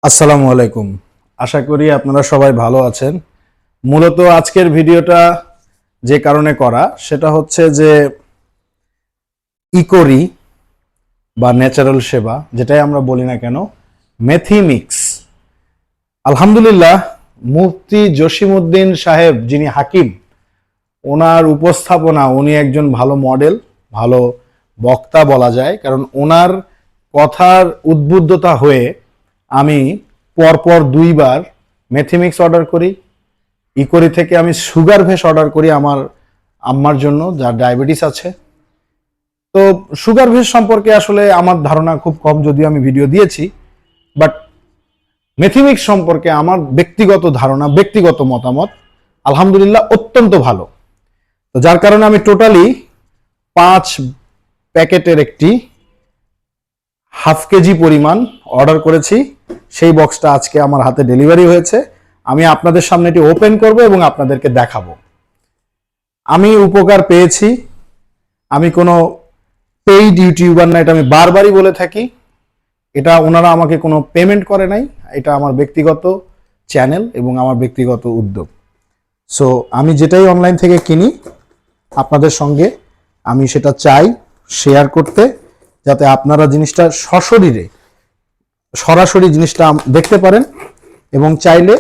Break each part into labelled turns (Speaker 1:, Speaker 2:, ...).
Speaker 1: আসসালামু আলাইকুম। আশা করি আপনারা সবাই ভালো আছেন। মূলত আজকের ভিডিওটা যে কারণে করা সেটা হচ্ছে যে ইকোরি বা ন্যাচারাল সেবা যেটাই আমরা বলি না কেন, মেথি মিক্স। আলহামদুলিল্লাহ, মুফতি জসিমউদ্দিন সাহেব যিনি হাকিম, ওনার উপস্থাপনা, উনি একজন ভালো মডেল, ভালো বক্তা বলা যায়। কারণ ওনার কথার উদ্বুদ্ধতা হয়ে আমি পরপর দুইবার মেথিমিক্স অর্ডার করি। ইকোরি থেকে আমি সুগার ভেস অর্ডার করি আমার আম্মার জন্য, যার ডায়াবেটিস আছে। তো সুগার ভেস সম্পর্কে আসলে আমার ধারণা খুব কম, যদিও আমি ভিডিও দিয়েছি। বাট মেথিমিক্স সম্পর্কে আমার ব্যক্তিগত ধারণা, ব্যক্তিগত মতামত আলহামদুলিল্লাহ অত্যন্ত ভালো। তো যার কারণে আমি টোটালি 5 প্যাকেটের একটি হাফ কেজি পরিমাণ অর্ডার করেছি। সেই বক্সটা আজকে আমার হাতে ডেলিভারি হয়েছে। আমি আপনাদের সামনে এটি ওপেন করব এবং আপনাদেরকে দেখাবো। আমি উপকার পেয়েছি। আমি কোনো পেইড ইউটিউবার না, এটা আমি বারবারই বলে থাকি। এটা ওনারা আমাকে কোনো পেমেন্ট করে নাই, এটা আমার ব্যক্তিগত চ্যানেল এবং আমার ব্যক্তিগত উদ্যোগ। সো আমি যেটাই অনলাইন থেকে কিনি আপনাদের সঙ্গে আমি সেটা চাই শেয়ার করতে, যাতে আপনারা জিনিসটা সরাসরি জিনিসটা দেখতে পারেন এবং চাইলে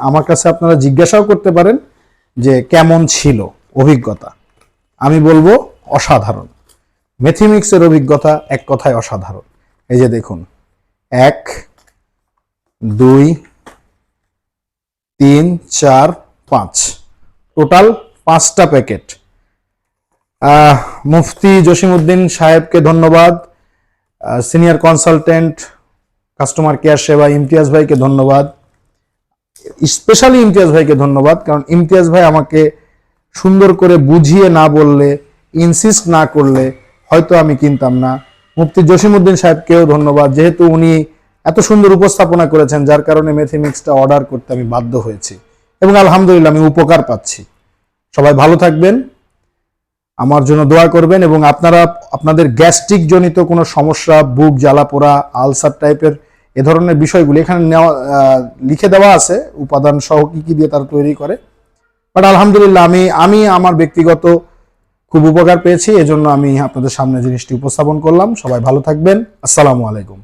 Speaker 1: আমার কাছে আপনারা জিজ্ঞাসাও করতে পারেন যে কেমন ছিল অভিজ্ঞতা। আমি বলবো অসাধারণ। মেথিমিক্সের অভিজ্ঞতা এক কথায় অসাধারণ। এই যে দেখুন, 1 2 3 4 5, টোটাল 5টা প্যাকেট। মুফতি জসিমউদ্দিন সাহেবকে ধন্যবাদ, সিনিয়র কনসালটেন্ট কাস্টমার কেয়ার সেবা ইমতিয়াজ ভাইকে ধন্যবাদ, স্পেশালি ইমতিয়াজ ভাইকে ধন্যবাদ। কারণ ইমতিয়াজ ভাই আমাকে সুন্দর করে বুঝিয়ে না বললে, ইনসিস্ট না করলে হয়তো আমি কিনতাম না। মুফতি জসিমউদ্দিন সাহেবকেও ধন্যবাদ, যেহেতু উনি এত সুন্দর উপস্থাপনা করেছেন, যার কারণে মেথিমিক্সটা অর্ডার করতে আমি বাধ্য হয়েছি এবং আলহামদুলিল্লাহ আমি উপকার পাচ্ছি। সবাই ভালো থাকবেন, আমার জন্য দোয়া করবেন এবং আপনারা আপনাদের গ্যাস্ট্রিক জনিত কোনো সমস্যা, বুক জ্বালা পোড়া, আলসার টাইপের এ ধরনের বিষয়গুলি এখানে লিখে দেওয়া আছে উপাদান সহ কি কি দিয়ে তারা তৈরি করে। বাট আলহামদুলিল্লাহ আমি আমার ব্যক্তিগত খুব উপকার পেয়েছি, এজন্য আমি আপনাদের সামনে জিনিসটি উপস্থাপন করলাম। সবাই ভালো থাকবেন। আসসালামু আলাইকুম।